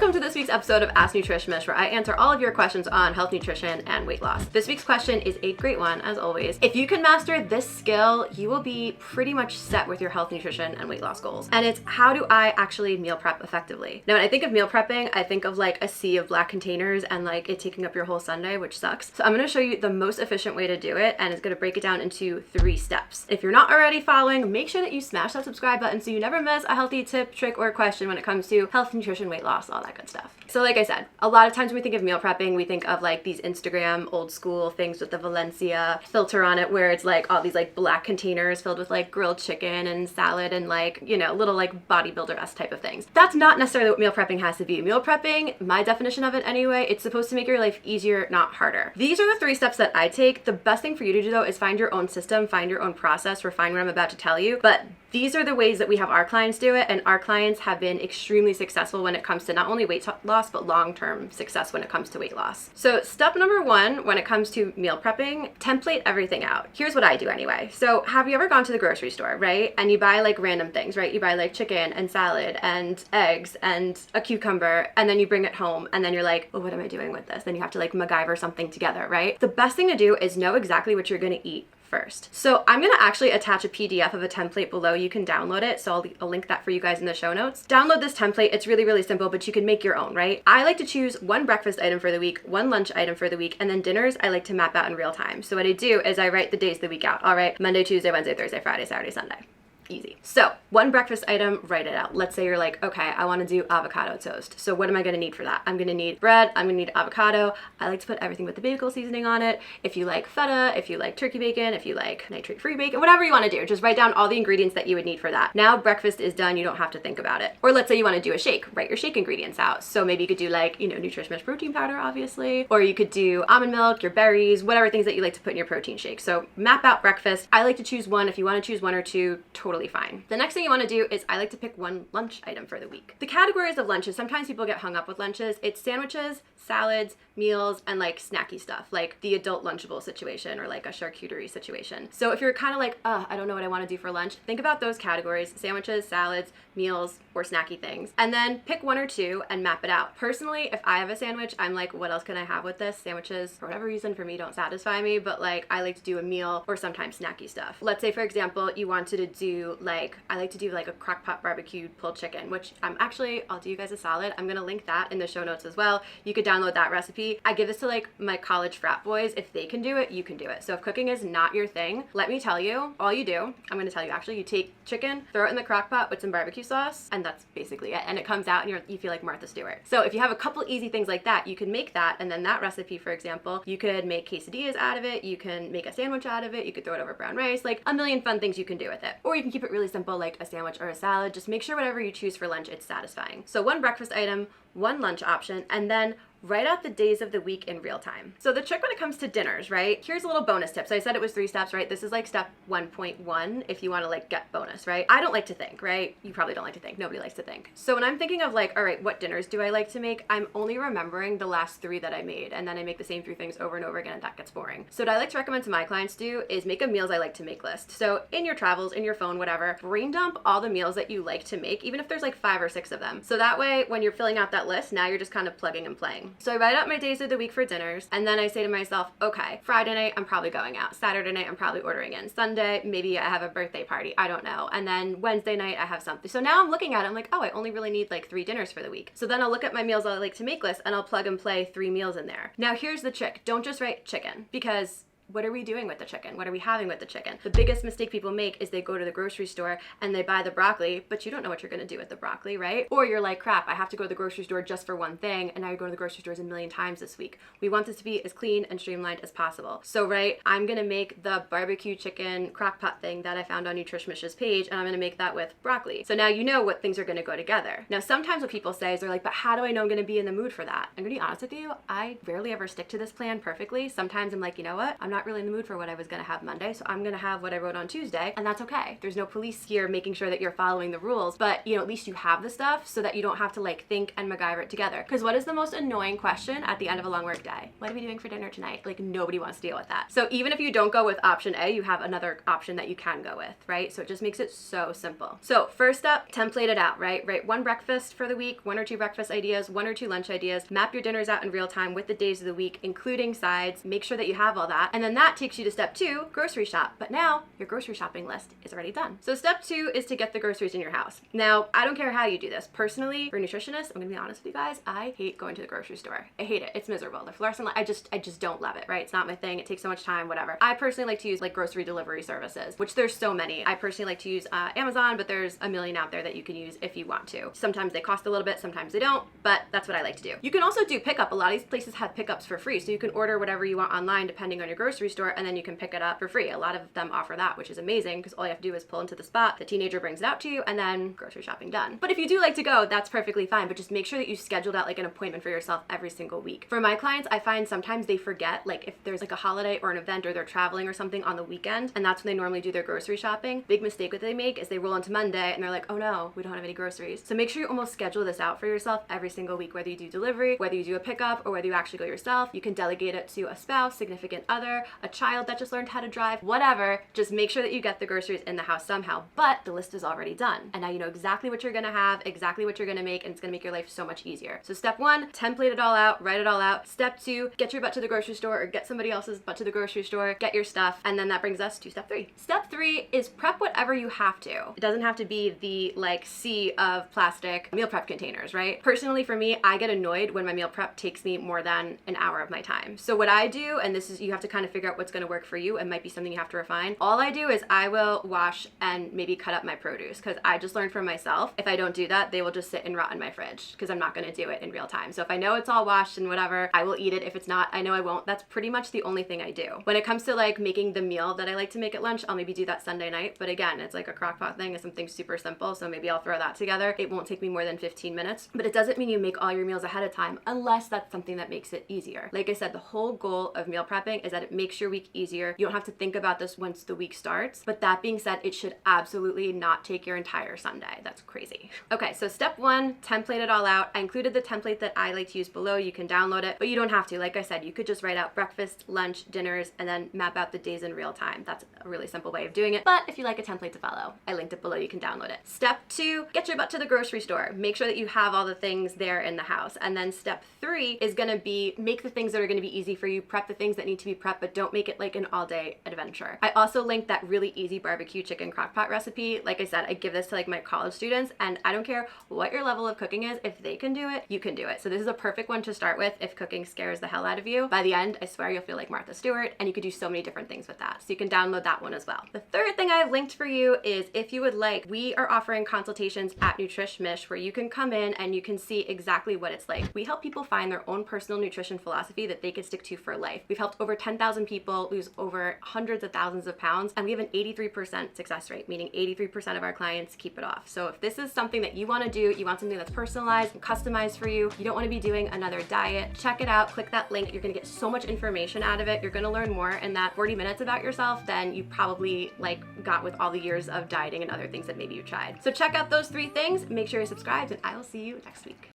Welcome to this week's episode of Ask Nutrish Mish, where I answer all of your questions on health, nutrition, and weight loss. This week's question is a great one, as always. If you can master this skill, you will be pretty much set with your health, nutrition, and weight loss goals. And it's, how do I actually meal prep effectively? Now, when I think of meal prepping, I think of like a sea of black containers and like it taking up your whole Sunday, which sucks. So I'm gonna show you the most efficient way to do it, and it's gonna break it down into 3 steps. If you're not already following, make sure that you smash that subscribe button so you never miss a healthy tip, trick, or question when it comes to health, nutrition, weight loss, all that good stuff. So like I said, a lot of times when we think of meal prepping, we think of like these Instagram old school things with the Valencia filter on it, where it's like all these like black containers filled with like grilled chicken and salad and like, you know, little like bodybuilder-esque type of things. That's not necessarily what meal prepping has to be. Meal prepping, my definition of it anyway, it's supposed to make your life easier, not harder. These are the 3 steps that I take. The best thing for you to do though is find your own system, find your own process, refine what I'm about to tell you. But these are the ways that we have our clients do it, and our clients have been extremely successful when it comes to not only weight loss, but long-term success when it comes to weight loss. So step number 1, when it comes to meal prepping, template everything out. Here's what I do anyway. So have you ever gone to the grocery store, right? And you buy like random things, right? You buy like chicken and salad and eggs and a cucumber, and then you bring it home, and then you're like, well, what am I doing with this? Then you have to like MacGyver something together, right? The best thing to do is know exactly what you're gonna eat first. So I'm gonna actually attach a PDF of a template below. You can download it, so I'll link that for you guys in the show notes. Download this template. It's really, really simple, but you can make your own, right? I like to choose 1 breakfast item for the week, 1 lunch item for the week, and then dinners I like to map out in real time. So what I do is I write the days of the week out. All right, Monday, Tuesday, Wednesday, Thursday, Friday, Saturday, Sunday. Easy. So 1 breakfast item, write it out. Let's say you're like, okay, I want to do avocado toast. So what am I going to need for that? I'm going to need bread. I'm going to need avocado. I like to put everything with the bagel seasoning on it. If you like feta, if you like turkey bacon, if you like nitrate-free bacon, whatever you want to do, just write down all the ingredients that you would need for that. Now breakfast is done. You don't have to think about it. Or let's say you want to do a shake. Write your shake ingredients out. So maybe you could do like, you know, Nutrish Mish protein powder, obviously. Or you could do almond milk, your berries, whatever things that you like to put in your protein shake. So map out breakfast. I like to choose 1. If you want to choose 1 or 2, totally fine. The next thing you want to do is I like to pick 1 lunch item for the week. The categories of lunches, sometimes people get hung up with lunches. It's sandwiches, salads, meals, and like snacky stuff, like the adult Lunchable situation or like a charcuterie situation. So if you're kind of like, I don't know what I want to do for lunch, think about those categories: sandwiches, salads, meals, or snacky things, and then pick 1 or 2 and map it out. Personally, if I have a sandwich, I'm like, what else can I have with this? Sandwiches, for whatever reason, for me don't satisfy me, but like I like to do a meal or sometimes snacky stuff. Let's say, for example, you wanted to do like, I like to do like a crock pot barbecued pulled chicken, which I'll do you guys a solid. I'm gonna link that in the show notes as well. You could download that recipe. I give this to like my college frat boys. If they can do it, you can do it. So if cooking is not your thing, let me tell you, all you do, I'm gonna tell you actually, you take chicken, throw it in the crock pot with some barbecue sauce, and that's basically it. And it comes out and you feel like Martha Stewart. So if you have a couple easy things like that, you can make that, and then that recipe, for example, you could make quesadillas out of it, you can make a sandwich out of it, you could throw it over brown rice, like a million fun things you can do with it. Or you can keep it really simple, like a sandwich or a salad. Just make sure whatever you choose for lunch, it's satisfying. So 1 breakfast item, 1 lunch option, and then write out the days of the week in real time. So the trick when it comes to dinners, right? Here's a little bonus tip. So I said it was 3 steps, right? This is like step 1.1 if you want to like get bonus, right? I don't like to think, right? You probably don't like to think. Nobody likes to think. So when I'm thinking of like, all right, what dinners do I like to make? I'm only remembering the last 3 that I made, and then I make the same 3 things over and over again, and that gets boring. So what I like to recommend to my clients do is make a meals I like to make list. So in your travels, in your phone, whatever, brain dump all the meals that you like to make, even if there's like 5 or 6 of them. So that way, when you're filling out that list, now you're just kind of plugging and playing. So I write out my days of the week for dinners, and then I say to myself, okay, Friday night, I'm probably going out. Saturday night, I'm probably ordering in. Sunday, maybe I have a birthday party. I don't know. And then Wednesday night, I have something. So now I'm looking at it, I'm like, oh, I only really need like 3 dinners for the week. So then I'll look at my meals I like to make list, and I'll plug and play 3 meals in there. Now here's the trick. Don't just write chicken, because what are we doing with the chicken? What are we having with the chicken? The biggest mistake people make is they go to the grocery store and they buy the broccoli, but you don't know what you're gonna do with the broccoli, right? Or you're like, crap, I have to go to the grocery store just for 1 thing, and now you're going to the grocery stores a million times this week. We want this to be as clean and streamlined as possible. So, right, I'm gonna make the barbecue chicken crock pot thing that I found on Nutrish Mish's page, and I'm gonna make that with broccoli. So now you know what things are gonna go together. Now, sometimes what people say is they're like, but how do I know I'm gonna be in the mood for that? I'm gonna be honest with you, I rarely ever stick to this plan perfectly. Sometimes I'm like, you know what? I'm not really in the mood for what I was gonna have Monday, so I'm gonna have what I wrote on Tuesday, and that's okay. There's no police here making sure that you're following the rules, but you know, at least you have the stuff so that you don't have to like think and MacGyver it together. Because what is the most annoying question at the end of a long work day? What are we doing for dinner tonight? Like, nobody wants to deal with that. So even if you don't go with option A, you have another option that you can go with, right? So it just makes it so simple. So first up, template it out, right? Write one breakfast for the week, 1 or 2 breakfast ideas, 1 or 2 lunch ideas, map your dinners out in real time with the days of the week, including sides, make sure that you have all that. And then that takes you to step 2, grocery shop. But now your grocery shopping list is already done. So step 2 is to get the groceries in your house. Now, I don't care how you do this. Personally, for nutritionists, I'm gonna be honest with you guys, I hate going to the grocery store. I hate it. It's miserable. The fluorescent light, I just don't love it, right? It's not my thing. It takes so much time, whatever. I personally like to use like grocery delivery services, which there's so many. I personally like to use Amazon, but there's a million out there that you can use if you want to. Sometimes they cost a little bit, sometimes they don't, but that's what I like to do. You can also do pickup. A lot of these places have pickups for free, so you can order whatever you want online depending on your grocery store, and then you can pick it up for free. A lot of them offer that, which is amazing because all you have to do is pull into the spot, the teenager brings it out to you, and then grocery shopping done. But if you do like to go, that's perfectly fine, but just make sure that you scheduled out like an appointment for yourself every single week. For my clients, I find sometimes they forget, like if there's like a holiday or an event or they're traveling or something on the weekend, and that's when they normally do their grocery shopping. Big mistake that they make is they roll into Monday and they're like, oh no, we don't have any groceries. So make sure you almost schedule this out for yourself every single week, whether you do delivery, whether you do a pickup, or whether you actually go yourself. You can delegate it to a spouse, significant other, a child that just learned how to drive, whatever. Just make sure that you get the groceries in the house somehow, but the list is already done. And now you know exactly what you're gonna have, exactly what you're gonna make, and it's gonna make your life so much easier. So step 1, template it all out, write it all out. Step 2, get your butt to the grocery store or get somebody else's butt to the grocery store, get your stuff, and then that brings us to step 3. Step 3 is prep whatever you have to. It doesn't have to be the like sea of plastic meal prep containers, right? Personally for me, I get annoyed when my meal prep takes me more than an hour of my time. So what I do, and this is, you have to kind of figure out what's gonna work for you, it might be something you have to refine. All I do is I will wash and maybe cut up my produce, because I just learned from myself, if I don't do that, they will just sit and rot in my fridge, because I'm not gonna do it in real time. So if I know it's all washed and whatever, I will eat it. If it's not, I know I won't. That's pretty much the only thing I do. When it comes to like making the meal that I like to make at lunch, I'll maybe do that Sunday night, but again, it's like a crock pot thing. It's something super simple, so maybe I'll throw that together. It won't take me more than 15 minutes, but it doesn't mean you make all your meals ahead of time unless that's something that makes it easier. Like I said, the whole goal of meal prepping is that it makes your week easier. You don't have to think about this once the week starts, but that being said, it should absolutely not take your entire Sunday. That's crazy. Okay, so step 1, template it all out. I included the template that I like to use below. You can download it, but you don't have to. Like I said, you could just write out breakfast, lunch, dinners, and then map out the days in real time. That's a really simple way of doing it, but if you like a template to follow, I linked it below. You can download it. Step 2, get your butt to the grocery store. Make sure that you have all the things there in the house. And then step 3 is gonna be make the things that are gonna be easy for you, prep the things that need to be prepped, but don't make it like an all-day adventure. I also linked that really easy barbecue chicken crock-pot recipe. Like I said, I give this to like my college students, and I don't care what your level of cooking is. If they can do it, you can do it. So this is a perfect one to start with if cooking scares the hell out of you. By the end, I swear you'll feel like Martha Stewart, and you could do so many different things with that. So you can download that one as well. The third thing I have linked for you is if you would like, we are offering consultations at Nutrish Mish where you can come in and you can see exactly what it's like. We help people find their own personal nutrition philosophy that they can stick to for life. We've helped over 10,000 people lose over hundreds of thousands of pounds, and we have an 83% success rate, meaning 83% of our clients keep it off. So if this is something that you want to do, you want something that's personalized and customized for you, you don't want to be doing another diet, check it out, click that link. You're going to get so much information out of it. You're going to learn more in that 40 minutes about yourself than you probably like got with all the years of dieting and other things that maybe you tried. So check out those 3 things, make sure you're subscribed, and I will see you next week.